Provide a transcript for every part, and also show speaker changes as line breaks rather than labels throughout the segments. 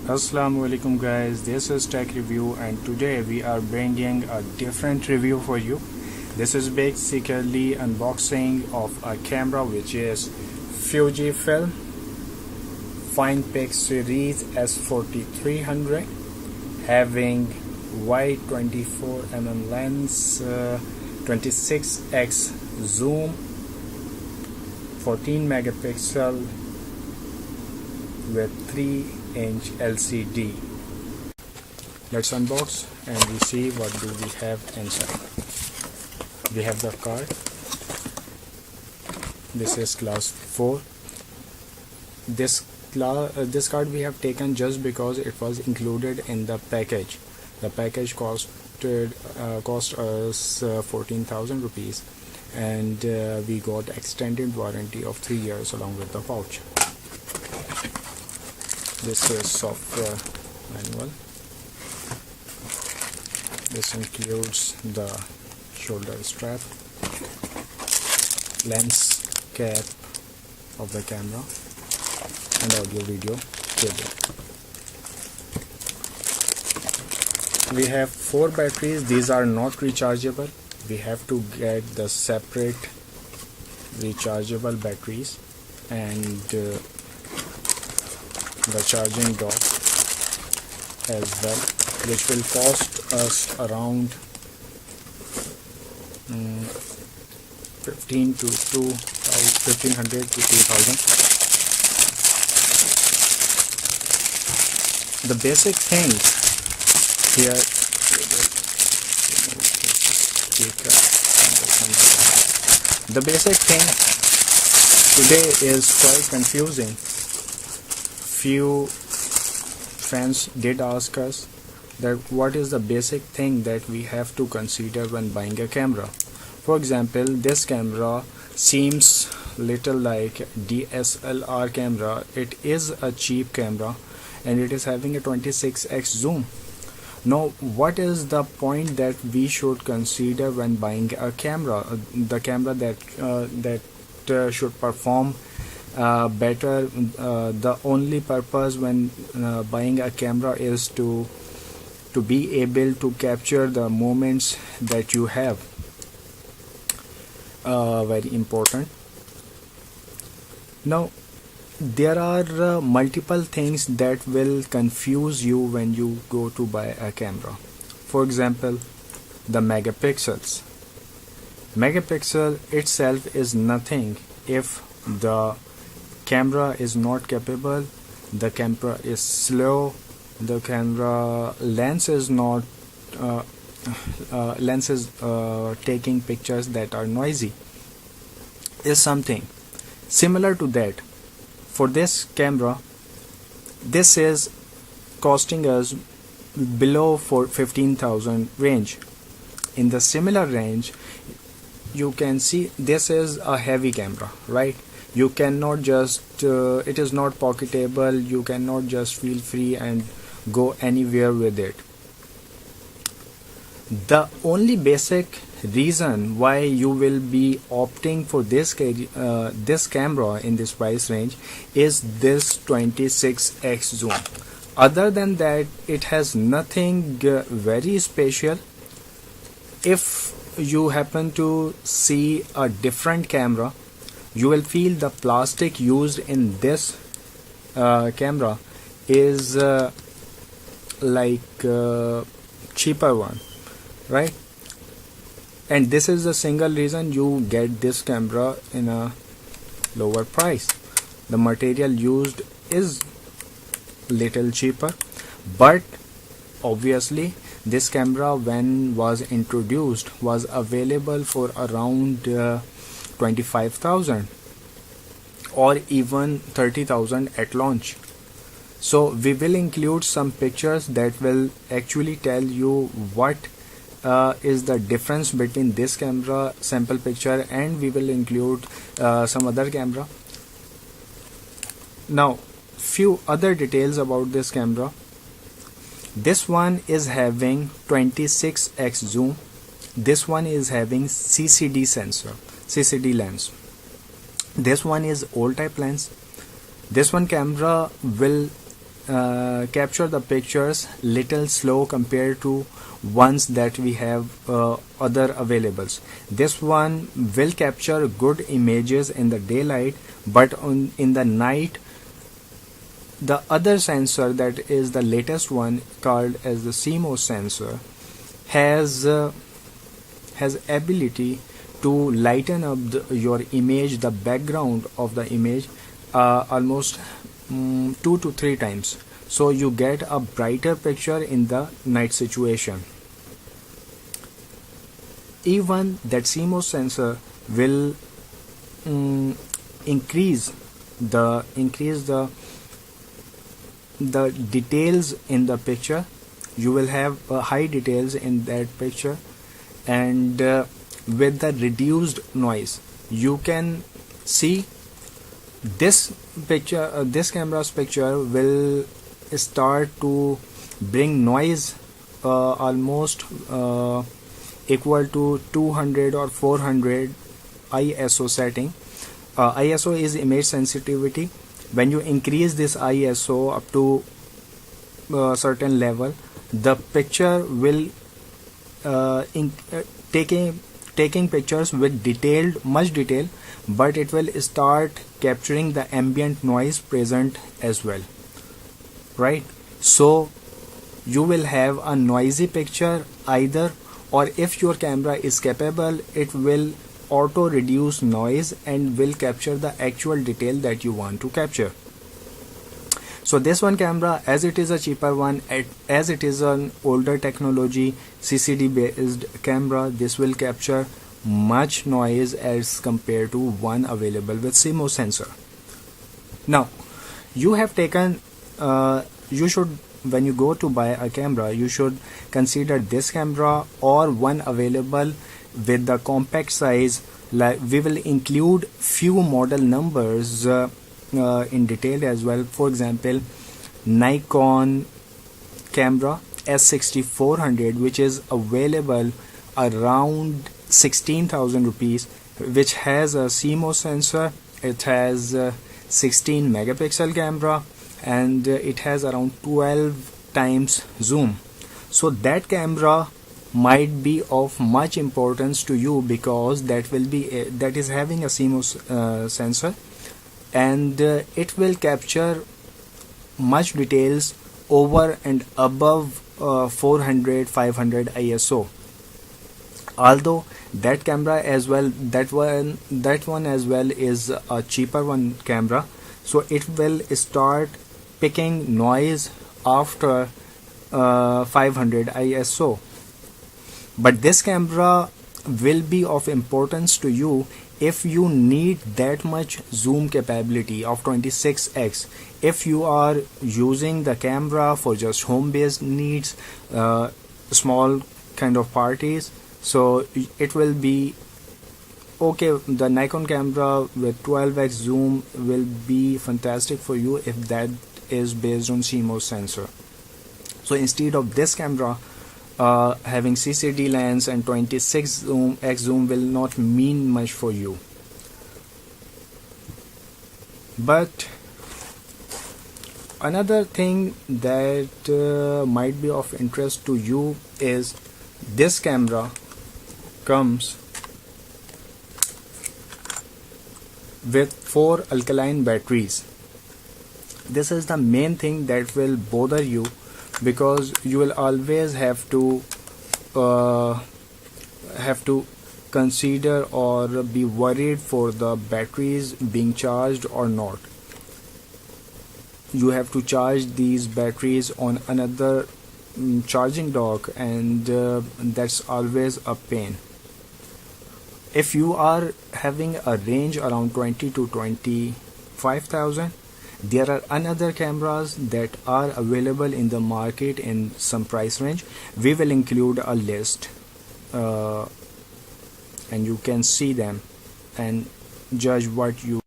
Assalamu alaikum guys, this is Tech Review and today we are bringing a different review for you. This is basically unboxing of a camera which is FujiFilm Finepix series S4300 having wide 24mm lens, 26x zoom, 14 megapixel with 3-inch LCD. Let's unbox and we see what do we have inside. We have the card. This is class 4. This card we have taken just because it was included in the package. The package cost us 14,000 rupees and we got extended warranty of 3 years along with the pouch. This is software manual. This includes the shoulder strap, lens cap of the camera and audio video cable. We have 4 batteries. These are not rechargeable. We have to get the separate rechargeable batteries and the charging dock as well, which will cost us around 1500 to 2000. The basic thing here, the basic thing today is quite confusing. Few fans did ask us that what is the basic thing that we have to consider when buying a camera. For example, this camera seems little like DSLR camera. It is a cheap camera and it is having a 26x zoom. Now what is the point that we should consider when buying a camera? The camera that should perform better. The only purpose when buying a camera is to be able to capture the moments that you have. Very important. Now there are multiple things that will confuse you when you go to buy a camera. For example, the megapixels. Megapixel itself is nothing if the camera is not capable, the camera is slow, the camera lens is not taking pictures that are noisy, is something similar to that. For this camera, this is costing us below 15,000 range. In the similar range, you can see this is a heavy camera, right? You cannot just it is not pocketable. You cannot just feel free and go anywhere with it. The only basic reason why you will be opting for this camera in this price range is this 26x zoom. Other than that, it has nothing very special. If you happen to see a different camera, you will feel the plastic used in this camera is cheaper one, right? And this is the single reason you get this camera in a lower price. The material used is little cheaper, but obviously this camera when was introduced was available for around 25,000 or even 30,000 at launch. So we will include some pictures that will actually tell you what is the difference between this camera sample picture, and we will include some other camera. Now few other details about this camera. This one is having 26x zoom. This one is having CCD lens. This one is old type lens. This one camera will capture the pictures little slow compared to ones that we have other availables. This one will capture good images in the daylight, but in the night the other sensor, that is the latest one called as the CMOS sensor, has ability to lighten up your image, the background of the image, almost 2 to 3 times, so you get a brighter picture in the night situation. Even that CMOS sensor will increase the details in the picture. You will have high details in that picture, and with the reduced noise you can see this picture. This camera's picture will start to bring noise almost equal to 200 or 400 ISO setting. ISO is image sensitivity. When you increase this ISO up to a certain level, the picture will taking pictures with much detail, but it will start capturing the ambient noise present as well, right? So you will have a noisy picture either, or if your camera is capable, it will auto reduce noise and will capture the actual detail that you want to capture. So this one camera, as it is a cheaper one, as it is an older technology CCD based camera, this will capture much noise as compared to one available with CMOS sensor. Now you have taken you should, when you go to buy a camera, you should consider this camera or one available with the compact size. Like, we will include few model numbers in detail as well. For example, Nikon camera S4300, which is available around 16,000 rupees, which has a CMOS sensor. It has 16 megapixel camera, and it has around 12 times zoom. So that camera might be of much importance to you, because that is having a CMOS sensor, and it will capture much details over and above 400-500 ISO. Although that camera as well, that one as well is a cheaper one camera, so it will start picking noise after 500 ISO. But this camera will be of importance to you if you need that much zoom capability of 26x. If you are using the camera for just home based needs, small kind of parties, so it will be okay. The Nikon camera with 12x zoom will be fantastic for you if that is based on CMOS sensor. So instead of this camera having CCD lens and 26x zoom will not mean much for you. But another thing that might be of interest to you is this camera comes with 4 alkaline batteries. This is the main thing that will bother you, because you will always have to consider or be worried for the batteries being charged or not. You have to charge these batteries on another charging dock, and that's always a pain. If you are having a range around 20 to 25,000, there are another cameras that are available in the market in some price range. We will include a list and you can see them and judge what you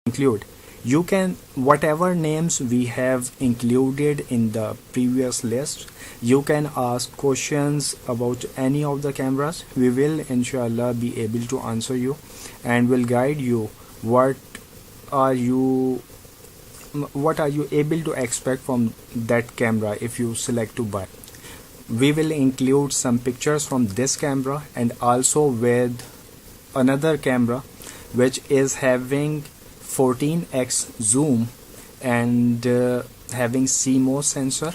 include. You can, whatever names we have included in the previous list, you can ask questions about any of the cameras. We will inshallah be able to answer you and will guide you what are you able to expect from that camera if you select to buy. We will include some pictures from this camera and also with another camera which is having 14x zoom and having CMOS sensor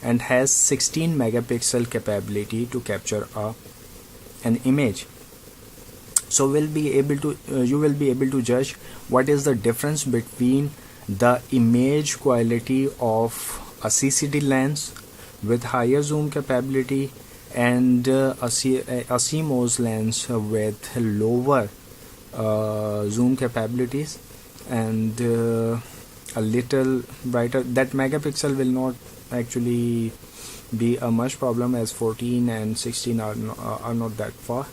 and has 16 megapixel capability to capture an image. So you will be able to judge what is the difference between the image quality of a CCD lens with higher zoom capability and a CMOS lens with lower zoom capabilities and a little brighter. That megapixel will not actually be a much problem as 14 and 16 are not that far.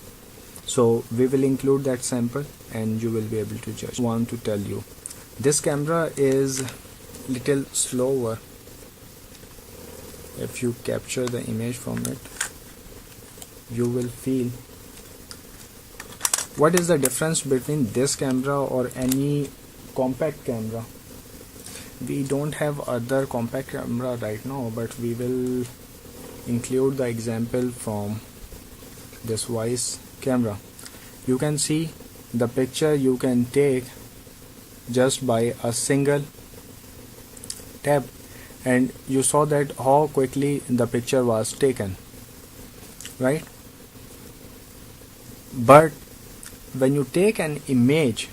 So we will include that sample and you will be able to judge. I want to tell you, this camera is little slower. If you capture the image from it, you will feel what is the difference between this camera or any compact camera. We don't have other compact camera right now, but we will include the example from this Vice camera. You can see the picture you can take just by a single tap, and you saw that how quickly the picture was taken, right? But when you take an image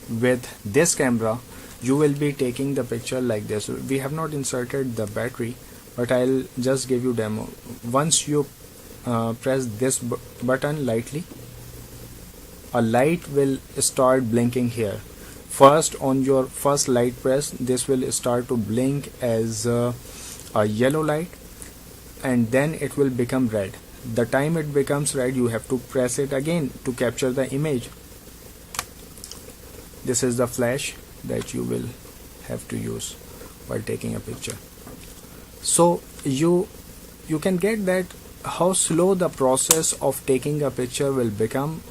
with this camera, you will be taking the picture like this. We have not inserted the battery, but I'll just give you demo. Once you press this button lightly, a light will start blinking here. First, on your first light press, this will start to blink as a yellow light, and then it will become red. The time it becomes red, you have to press it again to capture the image. This is the flash that you will have to use while taking a picture. So you can get that how slow the process of taking a picture will become.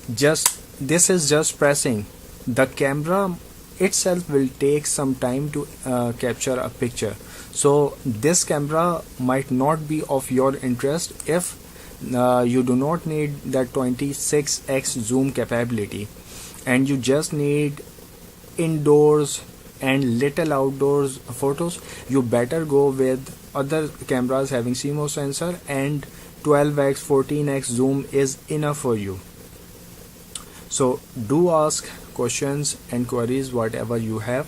This is just pressing. The camera itself will take some time to capture a picture. So this camera might not be of your interest if you do not need that 26x zoom capability and you just need indoors and little outdoors photos. You better go with other cameras having CMOS sensor, and 12x 14x zoom is enough for you. So do ask questions and queries whatever you have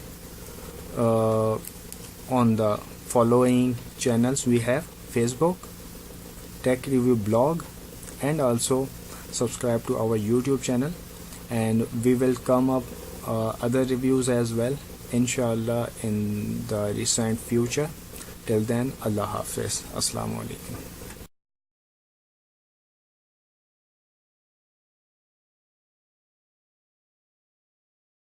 on the following channels. We have Facebook, Tech Review Blog, and also subscribe to our YouTube channel, and we will come up other reviews as well inshallah in the recent future. Till then, Allah Hafiz. Assalamu alaikum.